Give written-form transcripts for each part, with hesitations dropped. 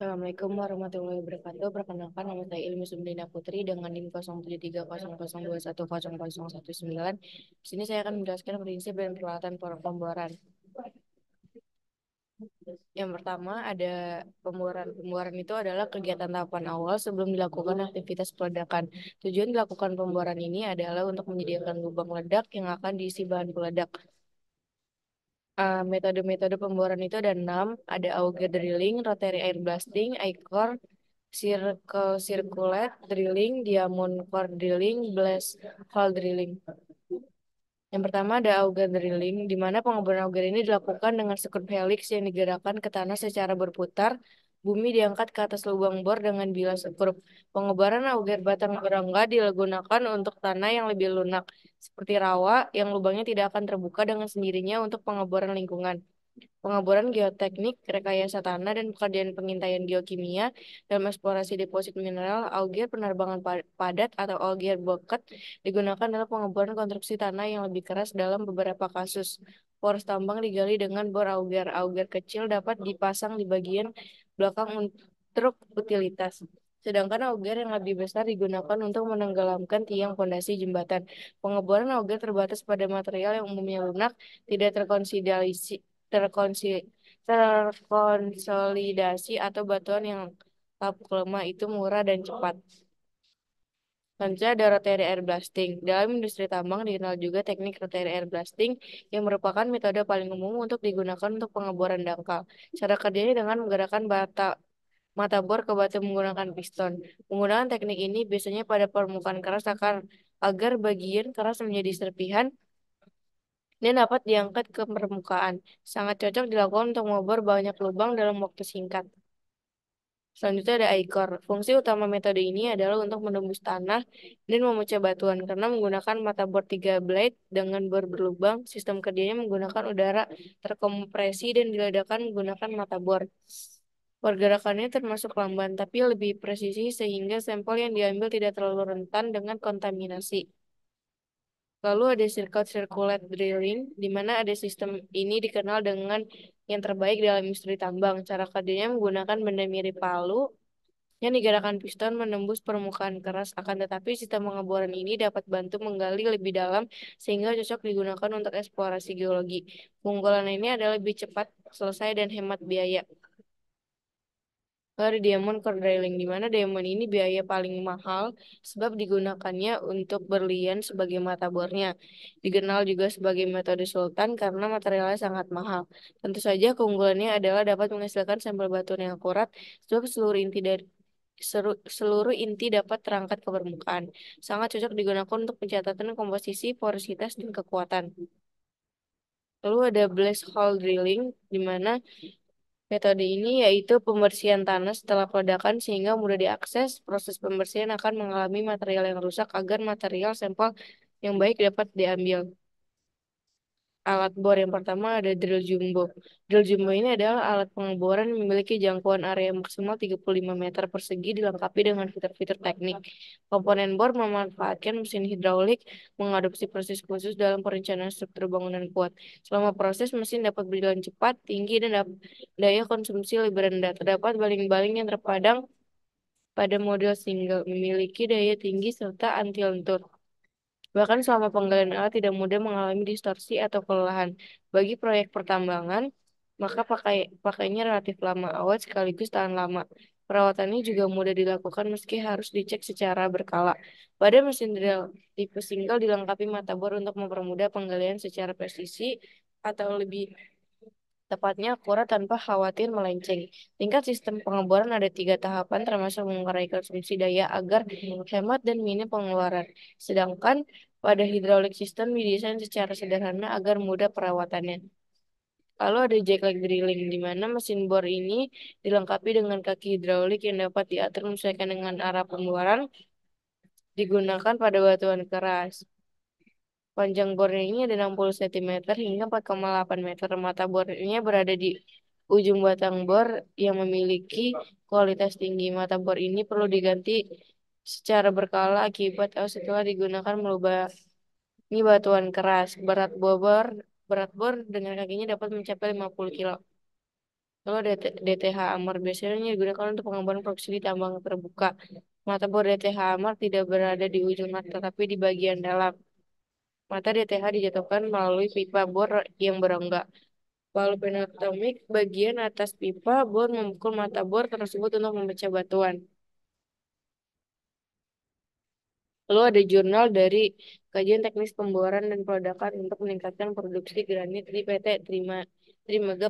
Assalamualaikum warahmatullahi wabarakatuh. Perkenalkan nama saya Ilmi Sumdina Putri dengan NIM 073002100119. Di sini saya akan menjelaskan prinsip dan peralatan pemboran. Yang pertama ada pemboran. Pemboran itu adalah kegiatan tahapan awal sebelum dilakukan aktivitas peledakan. Tujuan dilakukan pemboran ini adalah untuk menyediakan lubang ledak yang akan diisi bahan peledak. Metode-metode pemboran itu ada 6, ada auger drilling, rotary air blasting, I-core, circulate drilling, diamond core drilling, blast hole drilling. Yang pertama ada auger drilling, di mana pengeboran auger ini dilakukan dengan sekrup helix yang digerakkan ke tanah secara berputar. Bumi diangkat ke atas lubang bor dengan bilah sekrup. Pengeboran auger batang berangga digunakan untuk tanah yang lebih lunak, seperti rawa, yang lubangnya tidak akan terbuka dengan sendirinya untuk pengeboran lingkungan. Pengeboran geoteknik, rekayasa tanah, dan pekerjaan pengintaian geokimia dalam eksplorasi deposit mineral, auger penerbangan padat atau auger bucket digunakan dalam pengeboran konstruksi tanah yang lebih keras dalam beberapa kasus. Poros tambang digali dengan bor auger. Auger kecil dapat dipasang di bagian belakang truk utilitas. Sedangkan auger yang lebih besar digunakan untuk menenggelamkan tiang fondasi jembatan. Pengeboran auger terbatas pada material yang umumnya lunak, tidak terkonsi- terkonsolidasi atau batuan yang lapuk lemah itu murah dan cepat. Selanjutnya ada rotary air blasting. Dalam industri tambang dikenal juga teknik rotary air blasting yang merupakan metode paling umum untuk digunakan untuk pengeboran dangkal. Cara kerjanya dengan menggerakkan mata bor ke batu menggunakan piston. Penggunaan teknik ini biasanya pada permukaan keras agar bagian keras menjadi serpihan dan dapat diangkat ke permukaan. Sangat cocok dilakukan untuk membor banyak lubang dalam waktu singkat. Selanjutnya ada I-core. Fungsi utama metode ini adalah untuk menembus tanah dan memecah batuan karena menggunakan mata bor 3 blade dengan bor berlubang. Sistem kerjanya menggunakan udara terkompresi dan diledakkan menggunakan mata bor. Pergerakannya termasuk lamban, tapi lebih presisi sehingga sampel yang diambil tidak terlalu rentan dengan kontaminasi. Lalu ada circulate drilling, di mana ada sistem ini dikenal dengan yang terbaik dalam industri tambang. Cara kerjanya menggunakan benda mirip palu yang digerakkan piston menembus permukaan keras. Akan tetapi sistem pengeboran ini dapat bantu menggali lebih dalam sehingga cocok digunakan untuk eksplorasi geologi. Keunggulan ini adalah lebih cepat selesai dan hemat biaya. Lalu ada diamond core drilling, di mana diamond ini biaya paling mahal sebab digunakannya untuk berlian sebagai mata bornya. Dikenal juga sebagai metode sultan karena materialnya sangat mahal. Tentu saja keunggulannya adalah dapat menghasilkan sampel batuan yang akurat sebab seluruh inti dapat terangkat ke permukaan. Sangat cocok digunakan untuk pencatatan komposisi, porositas, dan kekuatan. Lalu ada blast hole drilling, di mana metode ini yaitu pembersihan tanah setelah peledakan sehingga mudah diakses. Proses pembersihan akan mengalami material yang rusak agar material sampel yang baik dapat diambil. Alat bor yang pertama ada drill jumbo. Drill jumbo ini adalah alat pengeboran yang memiliki jangkauan area maksimal 35 meter persegi dilengkapi dengan fitur-fitur teknik. Komponen bor memanfaatkan mesin hidraulik mengadopsi proses khusus dalam perencanaan struktur bangunan kuat. Selama proses, mesin dapat berjalan cepat, tinggi, dan daya konsumsi lebih rendah. Terdapat baling-baling yang terpadang pada model single, memiliki daya tinggi serta anti lentur. Bahkan selama penggalian alat tidak mudah mengalami distorsi atau kelelahan. Bagi proyek pertambangan, maka pakainya relatif lama, awet sekaligus tahan lama. Perawatannya juga mudah dilakukan meski harus dicek secara berkala. Pada mesin drill tipe single dilengkapi mata bor untuk mempermudah penggalian secara presisi atau lebih tepatnya akurat tanpa khawatir melenceng. Tingkat sistem pengeboran ada 3 tahapan termasuk mengurai konsumsi daya agar hemat dan minim pengeluaran. Sedangkan pada hydraulic system didesain secara sederhana agar mudah perawatannya. Lalu ada jackleg drilling, di mana mesin bor ini dilengkapi dengan kaki hidraulik yang dapat diatur menyesuaikan dengan arah pemboran digunakan pada batuan keras. Panjang bornya ini ada 60 cm hingga 4,8 meter. Mata bornya berada di ujung batang bor yang memiliki kualitas tinggi. Mata bor ini perlu diganti secara berkala akibat atau setelah digunakan melubangi batuan keras. Berat bor dengan kakinya dapat mencapai 50 kilo. Lalu ada DTH Amar biasanya digunakan untuk pengembangan produksi di tambang terbuka. Mata bor DTH Amar tidak berada di ujung mata, tapi di bagian dalam. Mata DTH dijatuhkan melalui pipa bor yang berongga. Palu pneumatik bagian atas pipa bor memukul mata bor tersebut untuk memecah batuan. Lalu ada jurnal dari kajian teknis pemboran dan peledakan untuk meningkatkan produksi granit di PT Trimega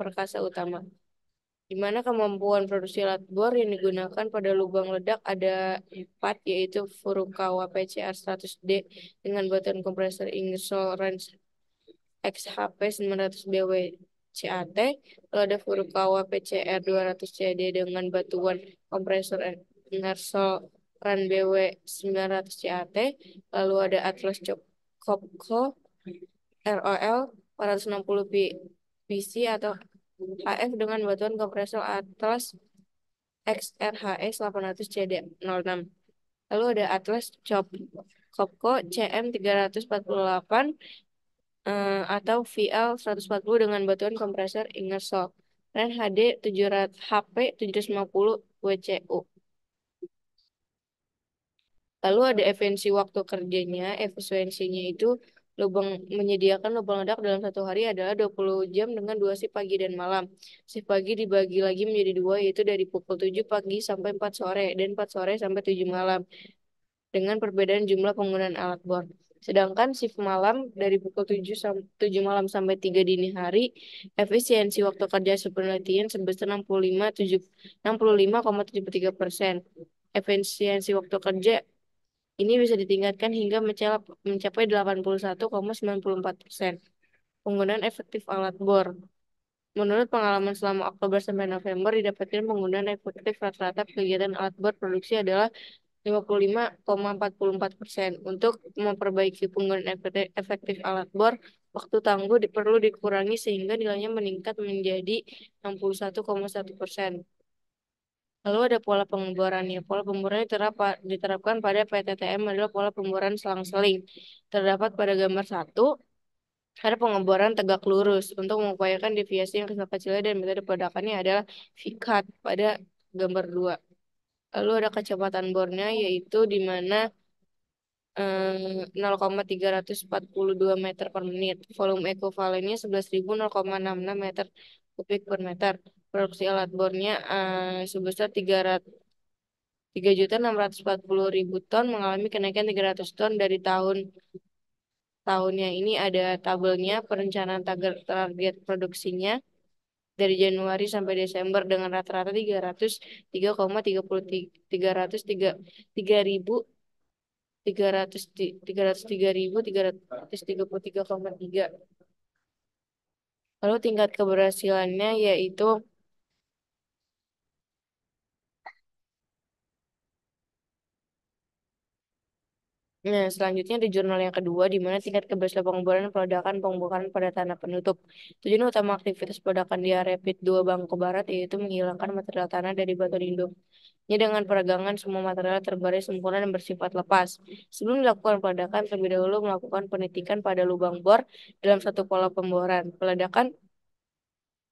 Perkasa Utama. Di mana kemampuan produksi alat bor yang digunakan pada lubang ledak ada 4, yaitu Furukawa PCR 100D dengan batuan kompresor Ingersoll Rand XHP 900 BW CAT, lalu ada Furukawa PCR 200 CD dengan batuan kompresor Ingersoll Rand BW 900 CAT, lalu ada Atlas Copco ROL 460 PC atau HF dengan batuan kompresor Atlas XRHS 800 CD06. Lalu ada Atlas Copco CM 348 atau VL 140 dengan batuan kompresor Ingersoll dan HD 700 HP 750 WCU. Lalu ada efisiensinya itu lubang menyediakan lubang ledak dalam satu hari adalah 20 jam dengan 2 shift pagi dan malam. Shift pagi dibagi lagi menjadi 2, yaitu dari pukul 7 pagi sampai 4 sore dan 4 sore sampai 7 malam dengan perbedaan jumlah penggunaan alat bor. Sedangkan shift malam dari pukul 7 malam sampai 3 dini hari, efisiensi waktu kerja penelitian sebesar 65,73%. Efisiensi waktu kerja ini bisa ditingkatkan hingga mencapai 81,94%. Penggunaan efektif alat bor. Menurut pengalaman selama Oktober sampai November, didapatkan penggunaan efektif rata-rata kegiatan alat bor produksi adalah 55,44%. Untuk memperbaiki penggunaan efektif alat bor, waktu tangguh perlu dikurangi sehingga nilainya meningkat menjadi 61,1%. Lalu ada pola pengeborannya. Pola pemboran diterapkan pada PTTM adalah pola pemboran selang-seling. Terdapat pada gambar 1, ada pengeboran tegak lurus untuk mengupayakan deviasi yang kecil-kecilnya dan metode peledakannya adalah V-cut pada gambar 2. Lalu ada kecepatan bornya yaitu di mana 0,342 meter per menit. Volume ekuivalennya 11.066 meter kubik per meter. Produksi alat bornya sebesar 3.640.000 ton mengalami kenaikan 300 ton dari tahunnya ini ada tabelnya perencanaan target produksinya dari Januari sampai Desember dengan rata-rata 333,333 Lalu tingkat keberhasilannya yaitu nah, selanjutnya di jurnal yang kedua, di mana tingkat keberhasilan pengeboran dan peledakan pada tanah penutup. Tujuan utama aktivitas peledakan di area pit 2 Bangko Barat yaitu menghilangkan material tanah dari batu induk. Ini dengan peregangan semua material terbaris sempurna dan bersifat lepas. Sebelum dilakukan peledakan, terlebih dahulu melakukan penitikan pada lubang bor dalam satu pola pemboran. Peledakan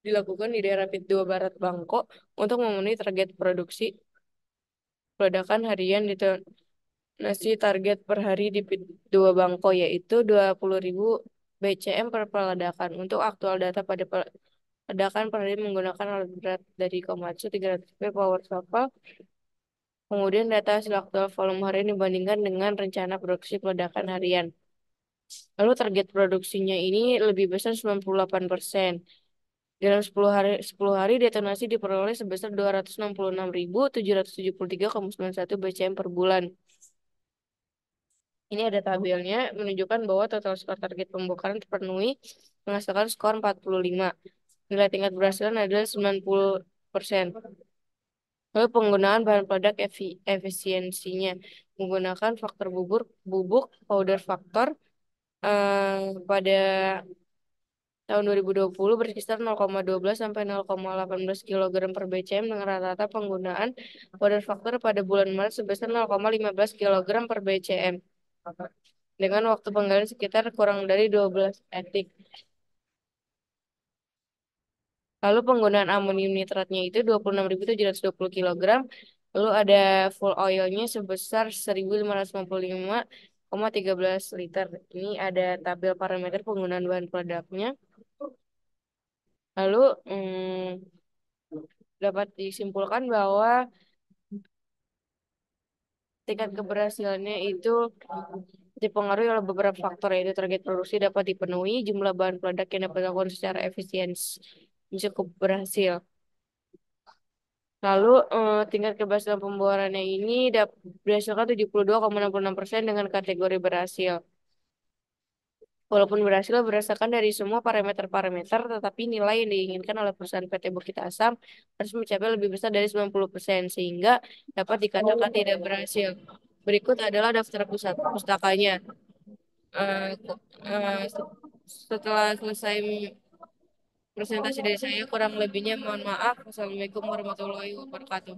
dilakukan di daerah pit 2 Barat Bangko untuk memenuhi target produksi peledakan harian di nasi target per hari di PIT 2 Bangko yaitu 20.000 BCM per peledakan. Untuk aktual data pada peledakan per hari menggunakan alat berat dari Komatsu 300 p Power Shuttle. Kemudian data hasil aktual volume harian dibandingkan dengan rencana produksi peledakan harian. Lalu target produksinya ini lebih besar 98%. Dalam 10 hari detonasi diperoleh sebesar 266.773,91 BCM per bulan. Ini ada tabelnya menunjukkan bahwa total skor target pembongkaran terpenuhi menghasilkan skor 45. Nilai tingkat keberhasilan adalah 90%. Lalu penggunaan bahan peledak efisiensinya menggunakan faktor bubuk powder faktor pada tahun 2020 berkisar 0,12 sampai 0,18 kg per BCM dengan rata-rata penggunaan powder faktor pada bulan Maret sebesar 0,15 kg per BCM dengan waktu penggalian sekitar kurang dari 12 detik. Lalu penggunaan amonium nitratnya itu 26.720 kilogram. Lalu ada full oilnya sebesar 1.555,13 liter. Ini ada tabel parameter penggunaan bahan peledaknya. Lalu dapat disimpulkan bahwa tingkat keberhasilannya itu dipengaruhi oleh beberapa faktor, yaitu target produksi dapat dipenuhi, jumlah bahan peledak yang dapat dilakukan secara efisiensi cukup berhasil. Lalu tingkat keberhasilan pemborannya ini berdasarkan 72,66% dengan kategori berhasil. Walaupun berhasil berdasarkan dari semua parameter-parameter, tetapi nilai yang diinginkan oleh perusahaan PT Bukit Asam harus mencapai lebih besar dari 90%, sehingga dapat dikatakan tidak berhasil. Berikut adalah daftar pustakanya. Eh, Setelah selesai presentasi dari saya, kurang lebihnya mohon maaf. Wassalamualaikum warahmatullahi wabarakatuh.